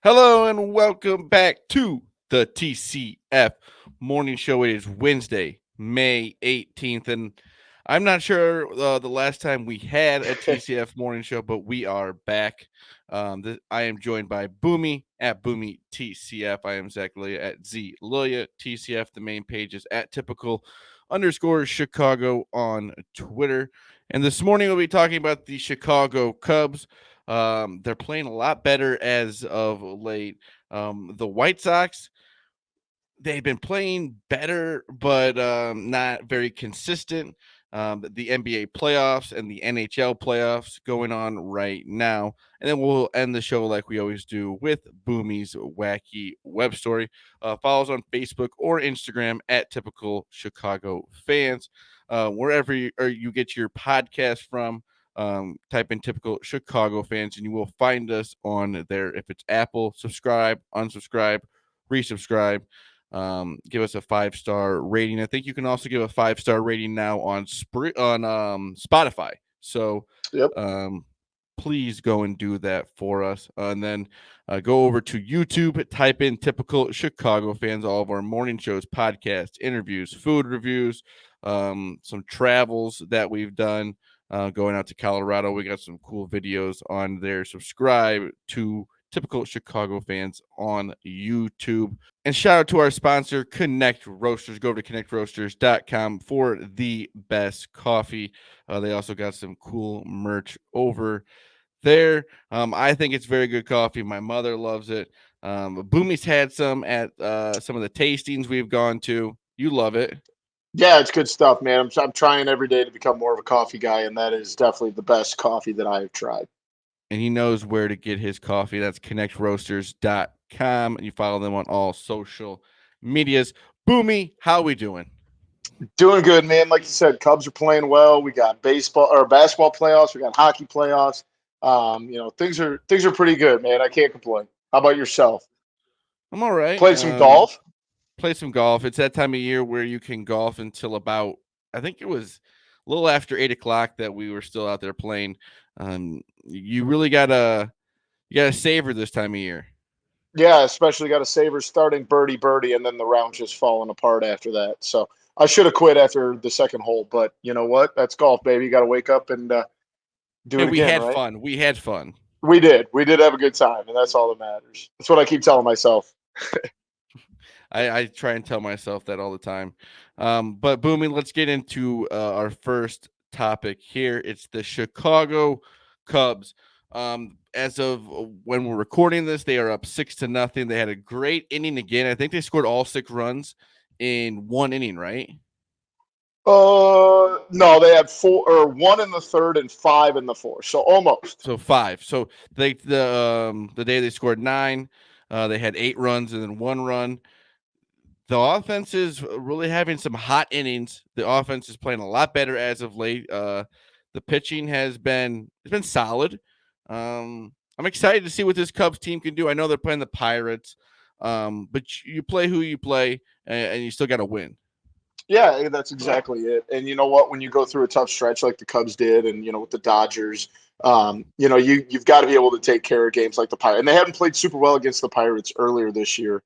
Hello and welcome back to the TCF morning show. It is Wednesday, May 18th, and I'm not sure the last time we had a TCF morning show, but we are back. I am joined by Boomy at Boomy TCF. I am Zach Lilia at Z Lilia TCF. The main page is at typical underscore Chicago on Twitter. And this morning we'll be talking about the Chicago Cubs. They're playing a lot better as of late. The White Sox, they've been playing better, but not very consistent. The NBA playoffs and the NHL playoffs going on right now. And then we'll end the show like we always do with Boomy's Wacky web story. Follow us on Facebook or Instagram at Typical Chicago Fans. Wherever you get your podcast from, type in Typical Chicago Fans and you will find us on there. If it's Apple, subscribe, unsubscribe, resubscribe. Give us a 5-star rating. I think you can also give a 5-star rating now on Spotify. So Yep. please go and do that for us. And then go over to YouTube, type in Typical Chicago Fans, all of our morning shows, podcasts, interviews, food reviews, some travels that we've done going out to Colorado. We got some cool videos on there. Subscribe to Typical Chicago Fans on YouTube. And shout out to our sponsor, Connect Roasters. Go over to connectroasters.com for the best coffee. They also got some cool merch over there. I think it's very good coffee. My mother loves it. Boomy's had some at some of the tastings we've gone to. You love it. Yeah, it's good stuff, man. I'm trying every day to become more of a coffee guy, and that is definitely the best coffee that I have tried. And he knows where to get his coffee. That's connectroasters.com. And you follow them on all social medias. Boomy, how we doing? Doing good, man. Like you said, Cubs are playing well. We got baseball or basketball playoffs. We got hockey playoffs. Things are pretty good, man. I can't complain. How about yourself? I'm all right. Played some golf. Play some golf. It's that time of year where you can golf until about, I think it was a little after 8 o'clock that we were still out there playing. You really you gotta savor this time of year. Yeah, especially got a Savers starting birdie, and then the round just falling apart after that. So I should have quit after the second hole, but you know what? That's golf, baby. You got to wake up and do Hey, it we again, had right? fun. We had fun. We did. We did have a good time, and that's all that matters. That's what I keep telling myself. I try and tell myself that all the time. But Boomy, let's get into our first topic here. It's the Chicago Cubs. As of when we're recording this, they are up 6-0. They had a great inning again. I think they scored all 6 runs in one inning, right? No, they had four or one in the third and five in the fourth, so almost. So five. So the day they scored nine, they had 8 runs and then 1 run. The offense is really having some hot innings. The offense is playing a lot better as of late. The pitching has been solid. I'm excited to see what this Cubs team can do. I know they're playing the Pirates, but you play who you play, and you still got to win. Yeah, that's exactly it. And you know what? When you go through a tough stretch like the Cubs did, and with the Dodgers, you've got to be able to take care of games like the Pirates. And they haven't played super well against the Pirates earlier this year.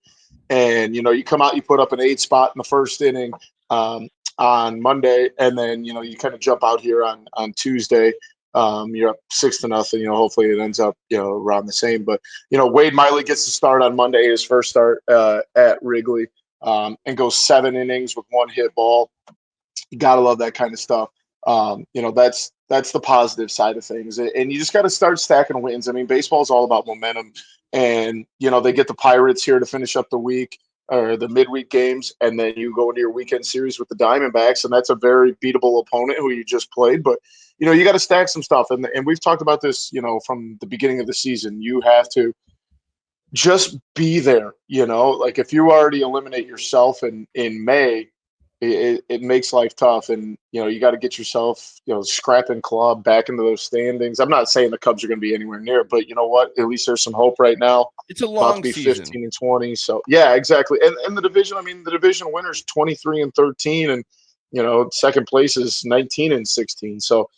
And you come out, you put up an 8 spot in the first inning on Monday, and then you kind of jump out here on Tuesday. You're up 6-0. Hopefully it ends up around the same. But Wade Miley gets to start on Monday, his first start at Wrigley, and goes 7 innings with one hit ball. You gotta love that kind of stuff. That's the positive side of things, and you just got to start stacking wins. I mean, baseball is all about momentum, and they get the Pirates here to finish up the week or the midweek games, and then you go into your weekend series with the Diamondbacks, and that's a very beatable opponent who you just played. But you got to stack some stuff, and we've talked about this, from the beginning of the season. You have to just be there. Like if you already eliminate yourself in May, it makes life tough, and you got to get yourself scrap and claw back into those standings. I'm not saying the Cubs are going to be anywhere near, but you know what? At least there's some hope right now. It's a About to long be season. 15-20, so yeah, exactly. And the division, I mean, the division winners 23-13, and second place is 19-16. So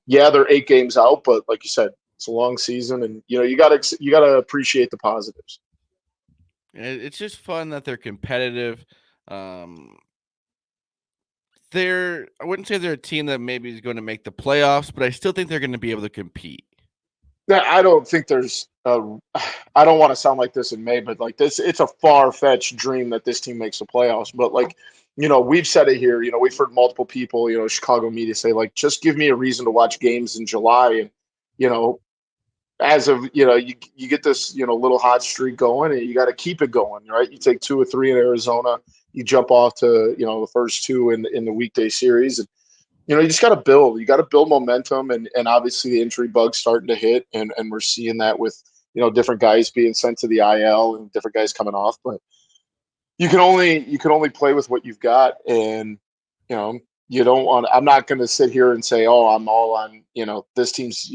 yeah, they're 8 games out, but like you said, It's a long season, and you gotta appreciate the positives. It's just fun that they're competitive. Um, I wouldn't say they're a team that maybe is going to make the playoffs, but I still think they're going to be able to compete. Now, I don't think there's. I don't want to sound like this in May, but like this, it's a far fetched dream that this team makes the playoffs. But like, we've said it here. We've heard multiple people, Chicago media say like, just give me a reason to watch games in July, and you know, as of you get this little hot streak going, and you got to keep it going, right? You take 2 or 3 in Arizona, you jump off to the first two in the weekday series, and you just got to build. You got to build momentum, and obviously the injury bug's starting to hit, and we're seeing that with different guys being sent to the IL and different guys coming off. But you can only play with what you've got, and you know you don't want. I'm not going to sit here and say, oh, I'm all on this team's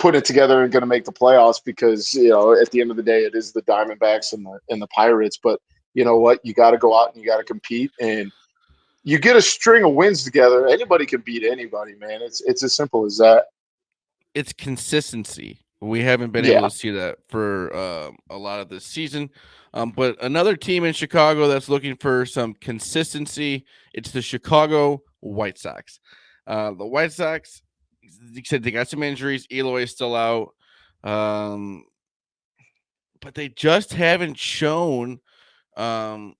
putting it together and going to make the playoffs, because at the end of the day it is the Diamondbacks and the Pirates. But you know what? You got to go out and you got to compete, and you get a string of wins together. Anybody can beat anybody, man. It's as simple as that. It's consistency. We haven't been able Yeah. to see that for a lot of this season. But another team in Chicago that's looking for some consistency, it's the Chicago White Sox. The White Sox, you said they got some injuries. Eloy is still out. Um, but they just haven't shown um,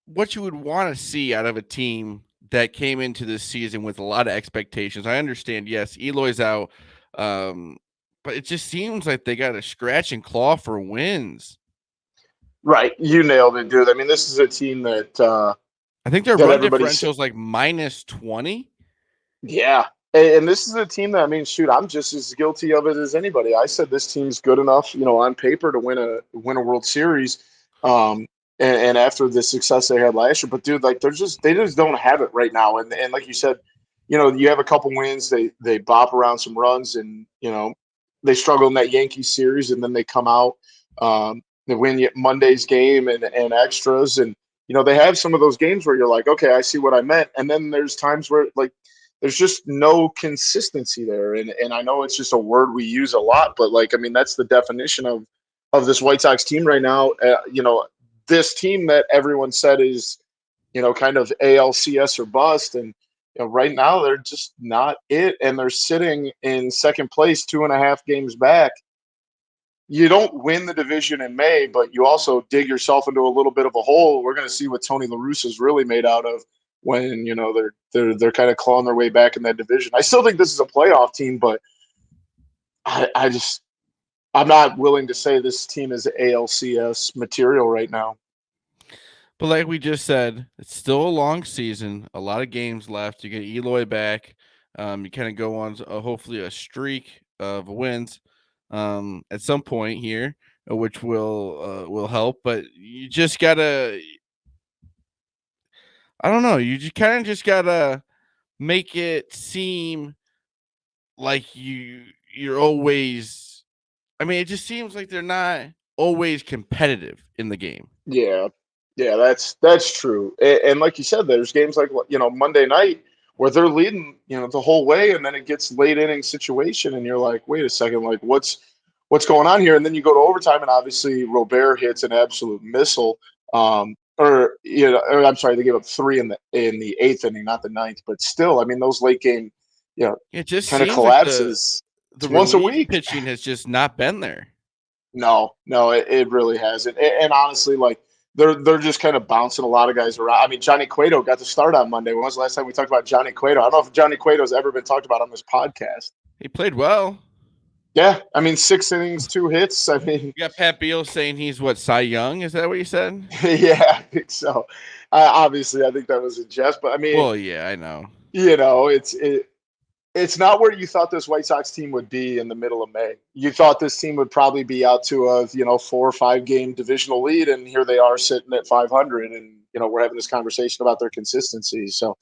what you would want to see out of a team that came into this season with a lot of expectations. I understand, yes, Eloy's out, but it just seems like they got to scratch and claw for wins. Right. You nailed it, dude. I mean, this is a team I think their that run everybody's differential is like -20. yeah. And this is a team that, I mean, shoot, I'm just as guilty of it as anybody. I said this team's good enough, on paper to win a World Series. Um, and after the success they had last year, but dude, like they just don't have it right now. And like you said, you have a couple wins, they bop around some runs, and they struggle in that Yankees series, and then they come out, they win Monday's game and extras, and they have some of those games where you're like, okay, I see what I meant, and then there's times where like there's just no consistency there. And I know it's just a word we use a lot, but like, I mean, that's the definition of this White Sox team right now. This team that everyone said is, kind of ALCS or bust. And right now they're just not it. And they're sitting in second place, 2.5 games back. You don't win the division in May, but you also dig yourself into a little bit of a hole. We're going to see what Tony La Russa is really made out of when they're kind of clawing their way back in that division. I still think this is a playoff team, but I just I'm not willing to say this team is ALCS material right now. But like we just said, it's still a long season, a lot of games left. You get Eloy back. You kind of go on hopefully a streak of wins at some point here, which will help. But you just gotta, I don't know, you just kind of just gotta make it seem like you're always. I mean, it just seems like they're not always competitive in the game. Yeah, yeah, that's true. And like you said, there's games like Monday night where they're leading the whole way, and then it gets late inning situation, and you're like, wait a second, like what's going on here? And then you go to overtime, and obviously Robert hits an absolute missile. Or I'm sorry, they gave up three in the eighth inning, not the ninth, but still, I mean, those late game, It just kind of seems like the collapses. the It's once a relief week. pitching has just not been there. No, no, it really hasn't. And honestly, like they're just kind of bouncing a lot of guys around. I mean, Johnny Cueto got to start on Monday. When was the last time we talked about Johnny Cueto? I don't know if Johnny Cueto's ever been talked about on this podcast. He played well. Yeah, I mean, 6 innings, 2 hits. I mean, You got Pat Beal saying he's what, Cy Young? Is that what you said? yeah, I think so. Obviously, I think that was a jest, but I mean, Well, yeah, I know. it's not where you thought this White Sox team would be in the middle of May. You thought this team would probably be out to a 4 or 5 game divisional lead, and here they are sitting at 500, and we're having this conversation about their consistency. So,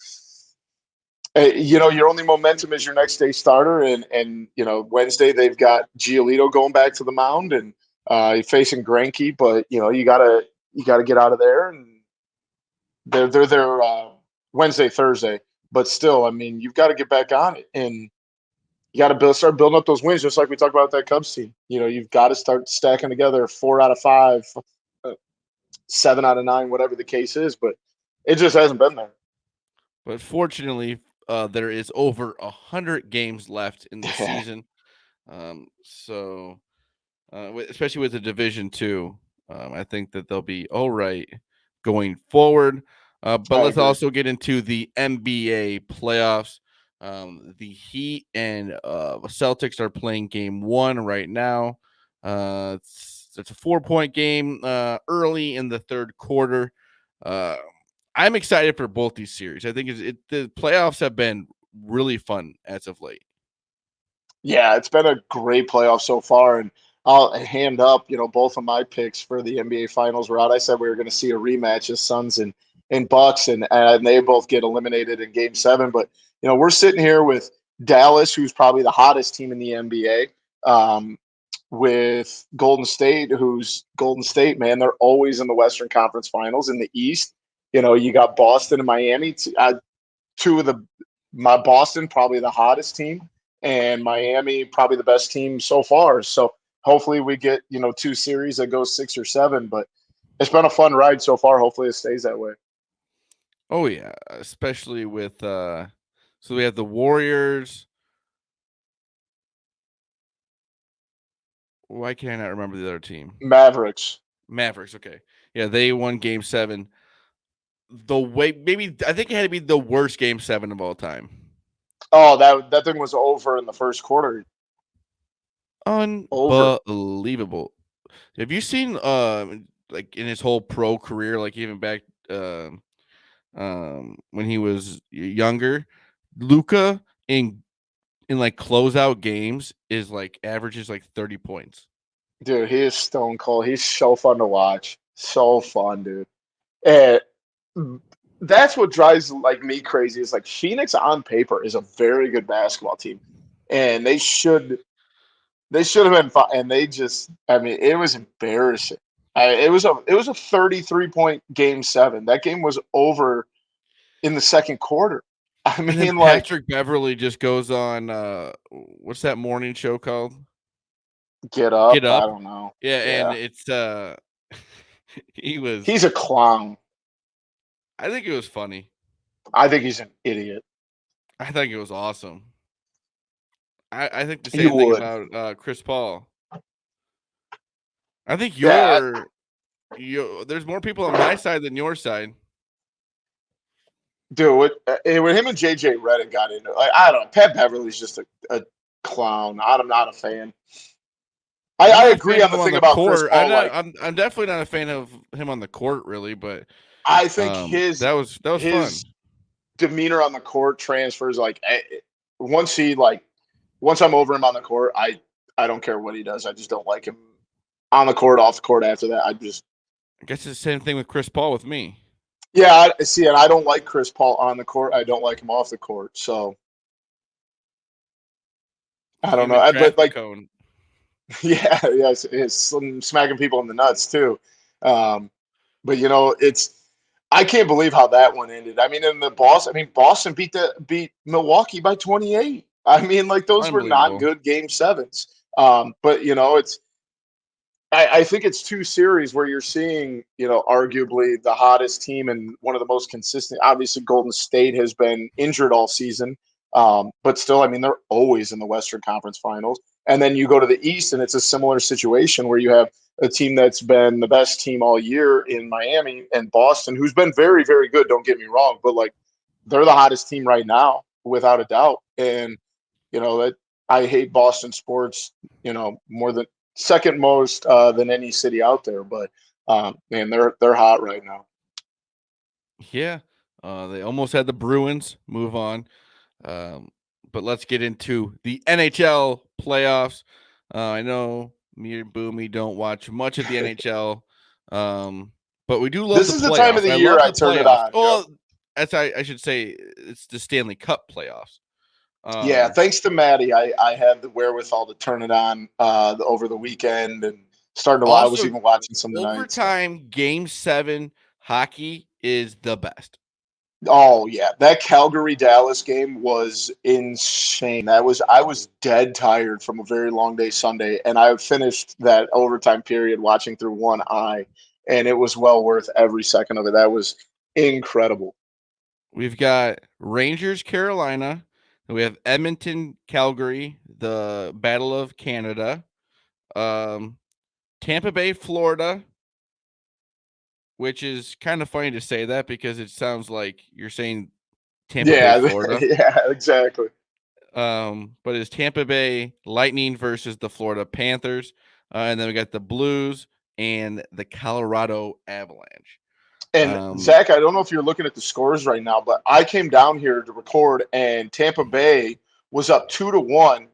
your only momentum is your next day starter, and Wednesday they've got Giolito going back to the mound, and facing Greinke, but you gotta get out of there, and they're there Wednesday, Thursday, but still, I mean, you've got to get back on it. And you got to start building up those wins, just like we talked about with that Cubs team. You've got to start stacking together 4 out of 5, 7 out of 9, whatever the case is. But it just hasn't been there. But fortunately, there is over 100 games left in the season. So especially with the Division Two, I think that they'll be all right going forward. But let's also get into the NBA playoffs. The Heat and Celtics are playing Game 1 right now. It's a 4-point game early in the third quarter. I'm excited for both these series. I think the playoffs have been really fun as of late. Yeah, it's been a great playoff so far, and I'll hand up. Both of my picks for the NBA Finals were out. I said we were going to see a rematch of Suns and Bucks, and they both get eliminated in Game 7. But we're sitting here with Dallas, who's probably the hottest team in the NBA, with Golden State, who's Golden State. Man, they're always in the Western Conference Finals. In the East, you got Boston and Miami, two of my Boston probably the hottest team, and Miami probably the best team so far. So hopefully we get 2 series that go 6 or 7. But it's been a fun ride so far. Hopefully it stays that way. Oh yeah, especially with so we have the Warriors. Why can't I not remember the other team? Mavericks. Okay. Yeah, they won Game 7. The way maybe I think it had to be the worst Game 7 of all time. Oh, that thing was over in the first quarter. Unbelievable. Have you seen like in his whole pro career, like even back when he was younger, Luka in like closeout games is like averages like 30 points. Dude, he is stone cold. He's so fun to watch. So fun, dude. And that's what drives like me crazy is like Phoenix on paper is a very good basketball team. And they should have been fine. And they just, I mean, it was embarrassing. It was a 33-point Game 7. That game was over in the second quarter. I And then mean, like, Patrick Beverly just goes on what's that morning show called? get up. Get Up. I don't know. Yeah, and Yeah, it's he was he's a clown. I think it was funny. I think he's an idiot. I think it was awesome. I think the You same thing would, about Chris Paul. I think yeah, there's more people on my side than your side. dude. When him and JJ Redick got into it, like, I don't know. Pat Beverly's just a clown. I'm not a fan. I, I'm I not a agree fan on of the him on thing the about Chris court. Paul. Like, I'm definitely not a fan of him on the court really, but I think his that was fun. his demeanor on the court transfers. Like, once he like once I'm over him on the court, I don't care what he does. I just don't like him on the court, off the court. After that, I just I guess it's the same thing with Chris Paul with me. yeah. I see, and I don't like Chris Paul on the court. I don't like him off the court. So I don't know. Human But traffic like, cone. yeah, it's smacking people in the nuts too. Um, but it's I can't believe how that one ended. I mean, in the Boston beat Milwaukee by 28. I mean, like those were not Unbelievable. good Game 7s. But it's I think it's 2 series where you're seeing, arguably the hottest team and one of the most consistent. Obviously, Golden State has been injured all season, but still, I mean, they're always in the Western Conference Finals. And then you go to the East, and it's a similar situation where you have a team that's been the best team all year in Miami and Boston, who's been very, very good. Don't get me wrong, but like they're the hottest team right now, without a doubt. And that I hate Boston sports, more than second most than any city out there. But man, they're hot right now. Yeah. They almost had the Bruins move on. Um, but let's get into the NHL playoffs. I know me and Boomy don't watch much of the NHL, but we do love This the is the time of playoffs. the I year love I the turn it playoffs. on, Joe. Oh, I should say it's the Stanley Cup playoffs. Yeah, Um, thanks to Maddie, I had the wherewithal to turn it on over the weekend and starting to. I was Also, even watching some tonight. So overtime game 7 hockey is the best. Oh yeah, that Calgary Dallas game was insane. I was dead tired from a very long day Sunday, and I finished that overtime period watching through one eye, and it was well worth every second of it. That was incredible. We've got Rangers, Carolina. We have Edmonton, Calgary, the Battle of Canada. Um, Tampa Bay, Florida, which is kind of funny to say that because it sounds like you're saying Tampa Bay, Yeah, Florida. yeah, exactly. But it's Tampa Bay Lightning versus the Florida Panthers. And then we got the Blues and the Colorado Avalanche. And Um, Zach, I don't know if you're looking at the scores right now, but I came down here to record, and Tampa Bay was up 2-1,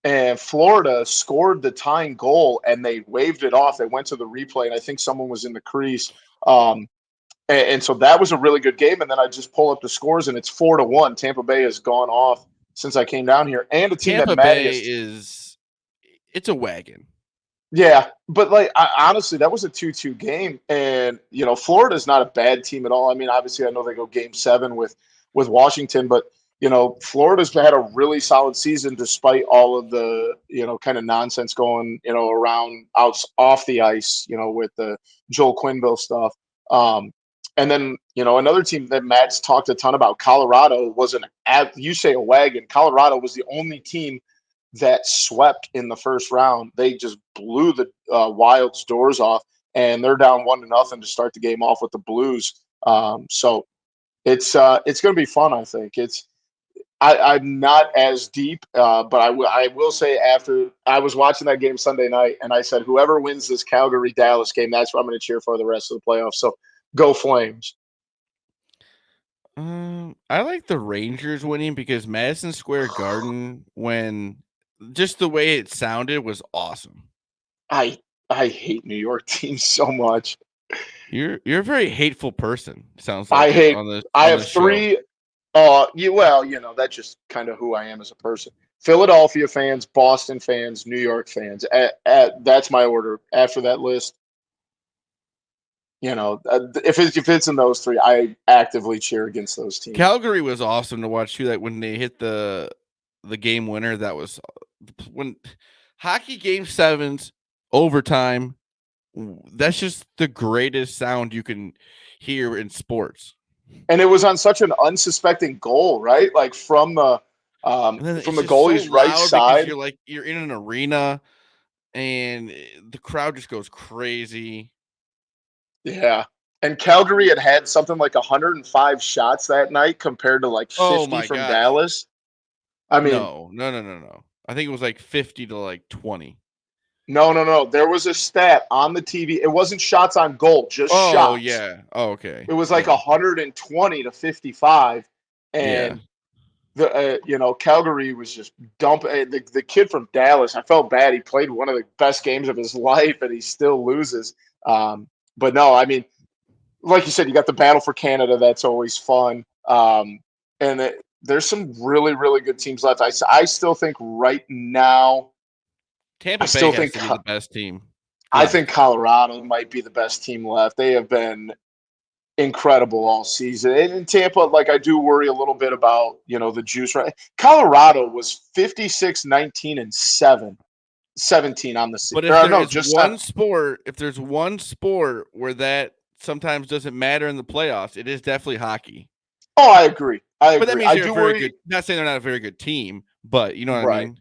and Florida scored the tying goal, and they waved it off. They went to the replay, and I think someone was in the crease. And so that was a really good game. And then I just pull up the scores, and it's 4-1. Tampa Bay has gone off since I came down here, and a team that Tampa Maddie Bay has. it's a wagon. Yeah, but like honestly, that was a 2-2 game, and Florida's not a bad team at all. I mean, obviously, I know they go Game 7 with Washington, but Florida's had a really solid season despite all of the kind of nonsense going around out off the ice, with the Joel Quenneville stuff. And then another team that Matt's talked a ton about, Colorado, was you say a wagon. Colorado was the only team that swept in the first round. They just blew the Wild's doors off, and they're down 1-0 to start the game off with the Blues. So it's going to be fun. I think I'm not as deep, but I will say after I was watching that game Sunday night, and I said whoever wins this Calgary Dallas game, that's what I'm going to cheer for the rest of the playoffs. So go Flames. I like the Rangers winning because Madison Square Garden, when just the way it sounded, was awesome. I I hate New York teams so much. You're a very hateful person. Sounds I like it hate. on this I on have this show. three. That's just kind of who I am as a person. Philadelphia fans, Boston fans, New York fans. That's my order. After that list, if it's in those three, I actively cheer against those teams. Calgary was awesome to watch too. That when they hit the game winner, that was when hockey game sevens overtime. That's just the greatest sound you can hear in sports. And it was on such an unsuspecting goal, right? Like And then from it's the just so goalie's right loud because side. you're in an arena and the crowd just goes crazy. Yeah. And Calgary had something like 105 shots that night compared to like Oh 50 my from gosh. Dallas. I mean, No. I think it was like 50 to like 20. no, no, no. There was a stat on the TV. It wasn't shots on goal, just Oh shots. yeah. Oh, okay. It was like Yeah. 120 to 55, Yeah. and Calgary was just dumping the kid from Dallas. I felt bad. He played one of the best games of his life, and he still loses. But no, I mean, like you said, you got the battle for Canada. That's always fun. There's some really, really good teams left. I still think right now, I Tampa Bay still has think to be the best team I think left. Colorado might be the best team left. They have been incredible all season. And in Tampa, like I do worry a little bit about, the juice. Right? Colorado was 56-19-7, 17 on the season. But if Or there no, is just 7. one sport, if there's one sport where that sometimes doesn't matter in the playoffs, it is definitely hockey. Oh, I agree. I But that agree. means I they're a do very worry. good. Not saying they're not a very good team, but you know what I Right. mean.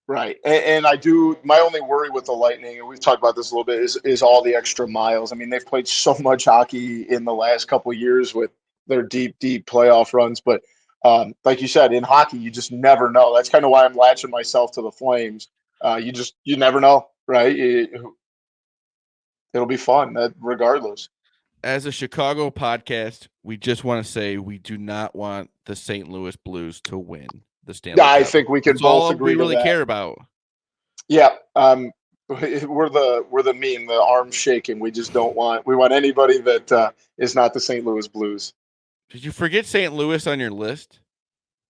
Right. And I do. My only worry with the Lightning, and we've talked about this a little bit, is all the extra miles. I mean, they've played so much hockey in the last couple of years with their deep, deep playoff runs. But like you said, in hockey, you just never know. That's kind of why I'm latching myself to the Flames. You never know, right? It'll be fun, regardless. As a Chicago podcast, we just want to say we do not want the St. Louis Blues to win the Yeah, Stanley I Cup. think we can That's both all we agree to really that. care about. Yeah. We're the meme, the arm shaking. We want anybody that is not the St. Louis Blues. Did you forget St. Louis on your list?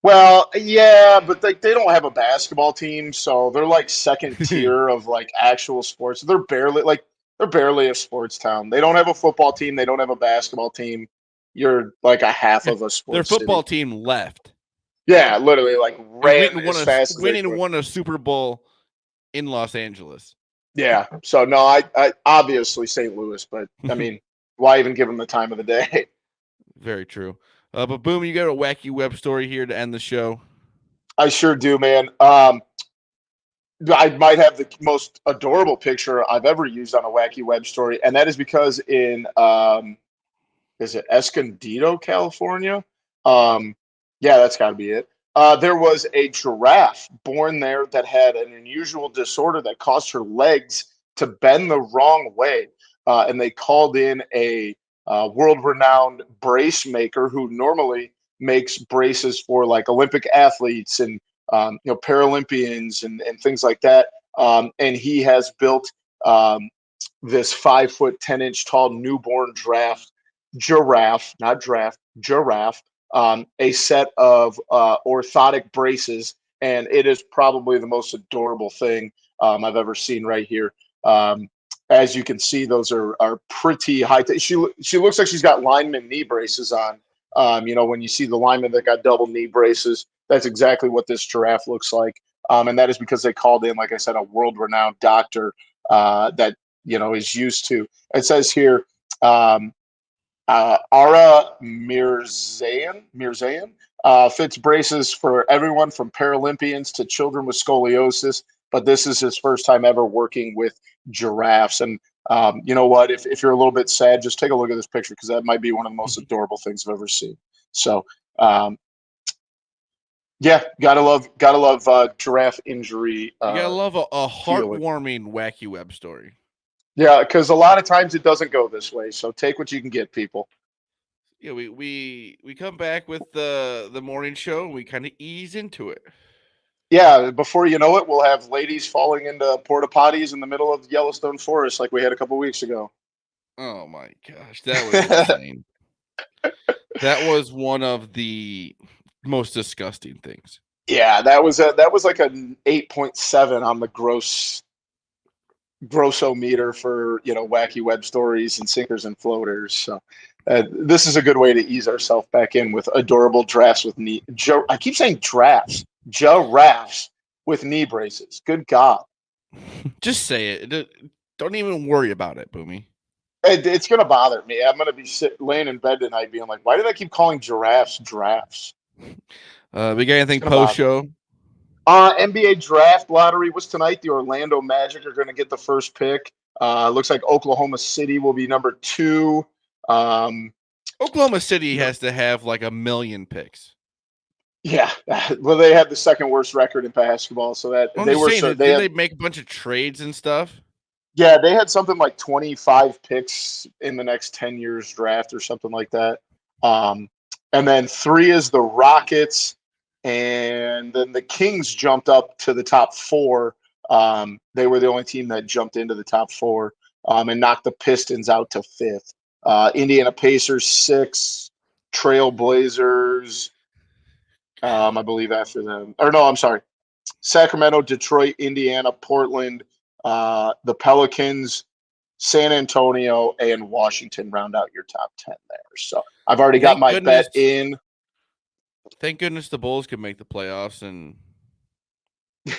Well, yeah, but they don't have a basketball team, so they're like second tier of like actual sports. They're barely a sports town. They don't have a football team. They don't have a basketball team. you're like a half Yeah, of a their sports football city. team left Yeah, literally like and went ran and as fast as they went and could. won a Super Bowl in Los Angeles. Yeah. So no, I obviously St. Louis, but I mean, why even give them the time of the day? Very true. But boom, you got a wacky web story here to end the show. I sure do, man. I might have the most adorable picture I've ever used on a wacky web story, and that is because in is it Escondido, California? Um, yeah, that's got to be it. There was a giraffe born there that had an unusual disorder that caused her legs to bend the wrong way, and they called in a world-renowned brace maker who normally makes braces for like Olympic athletes and Paralympians and things like that. And he has built this 5 foot 10 inch tall newborn not draft, giraffe, a set of orthotic braces, and it is probably the most adorable thing I've ever seen right here. As you can see, those are pretty high. She looks like she's got lineman knee braces on. When you see the lineman that got double knee braces, that's exactly what this giraffe looks like. And that is because they called in, like I said, a world renowned doctor that is used to. It says here, Ara Mirzayan fits braces for everyone from Paralympians to children with scoliosis. But this is his first time ever working with giraffes. And you know what? If you're a little bit sad, just take a look at this picture because that might be one of the most adorable things I've ever seen. So, um, yeah, gotta love giraffe injury You gotta love a healing. heartwarming wacky web story. Yeah, because a lot of times it doesn't go this way. So take what you can get, people. Yeah, we come back with the morning show and we kind of ease into it. Yeah, before you know it, we'll have ladies falling into porta potties in the middle of Yellowstone Forest like we had a couple weeks ago. Oh my gosh, that was insane. That was one of the most disgusting things. Yeah, that was like an 8.7 on the grossometer for wacky web stories and sinkers and floaters. So this is a good way to ease ourselves back in with adorable drafts with knee. I keep saying drafts, giraffes with knee braces. Good God. Just say it. Don't even worry about it, Boomy. It's gonna bother me. I'm gonna be laying in bed tonight, being like, "Why did I keep calling giraffes drafts?" We got It's anything gonna post bother me. show? NBA draft lottery was tonight. The Orlando Magic are going to get the first pick. Looks like Oklahoma City will be number 2. Um, Oklahoma City you know, has to have like 1,000,000 picks. yeah. Well, they had the second worst record in basketball, so that I'm they just were saying so that they didn't had they make a bunch of trades and stuff? yeah they had something like 25 picks in the next 10 years draft or something like that. Um, and then 3 is the Rockets, and then the Kings jumped up to the top 4. They were the only team that jumped into the top 4 and knocked the Pistons out to 5th. Indiana Pacers 6, Trail Blazers, I believe after them. Or no, I'm sorry. Sacramento, Detroit, Indiana, Portland, the Pelicans, San Antonio, and Washington round out your top 10 there. So I've already got Thank my bet goodness. in. Thank goodness the Bulls could make the playoffs and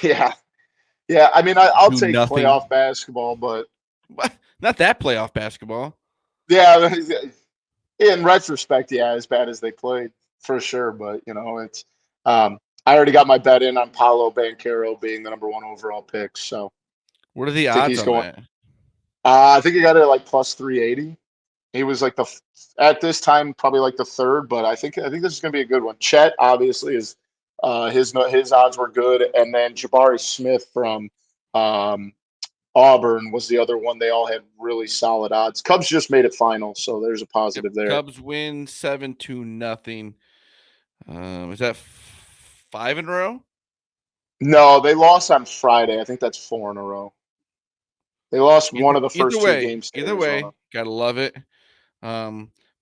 Yeah. Yeah. I mean, I'll do take nothing. playoff basketball, but Not that playoff basketball. yeah, in retrospect, yeah, as bad as they played for sure. But, it's, I already got my bet in on Paolo Banchero being the number 1 overall pick. So What are the I think odds he's on going, that? I think he got it at like plus 380. He was like at this time probably like the third, but I think this is going to be a good one. Chet obviously is his odds were good, and then Jabari Smith from um, Auburn was the other one. They all had really solid odds. Cubs just made it final, so there's a Yep. positive there. Cubs win 7-0. Is that 5 in a row? No, they lost on Friday. I think that's 4 in a row. They lost one of the Either first 2 way, games to Arizona. gotta love it.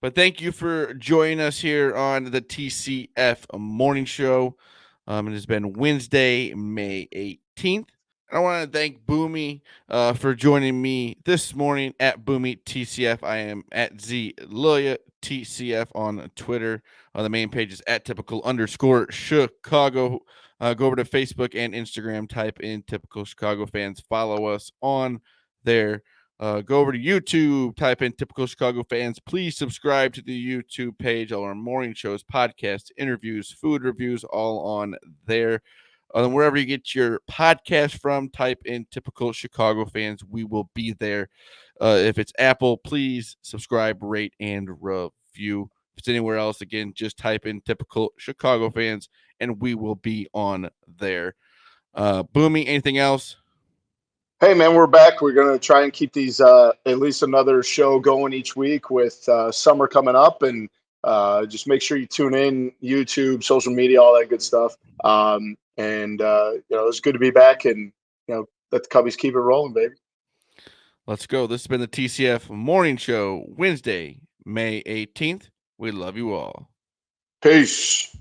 But thank you for joining us here on the TCF Morning Show. It has been Wednesday, May 18th. I want to thank Boomy for joining me this morning at Boomy TCF. I am at Z Lilia TCF on Twitter. The main page is at typical_Chicago. Go over to Facebook and Instagram, type in Typical Chicago Fans. Follow us on there. Go over to YouTube, type in Typical Chicago Fans. Please subscribe to the YouTube page. All our morning shows, podcasts, interviews, food reviews, all on there. Wherever you get your podcast from, type in Typical Chicago Fans. We will be there. If it's Apple, please subscribe, rate, and review. If it's anywhere else, again, just type in Typical Chicago Fans, and we will be on there. Boomy, anything else? Hey, man, we're back. We're going to try and keep these at least another show going each week with summer coming up. And just make sure you tune in, YouTube, social media, all that good stuff. It's good to be back and, let the Cubbies keep it rolling, baby. Let's go. This has been the TCF Morning Show, Wednesday, May 18th. We love you all. Peace.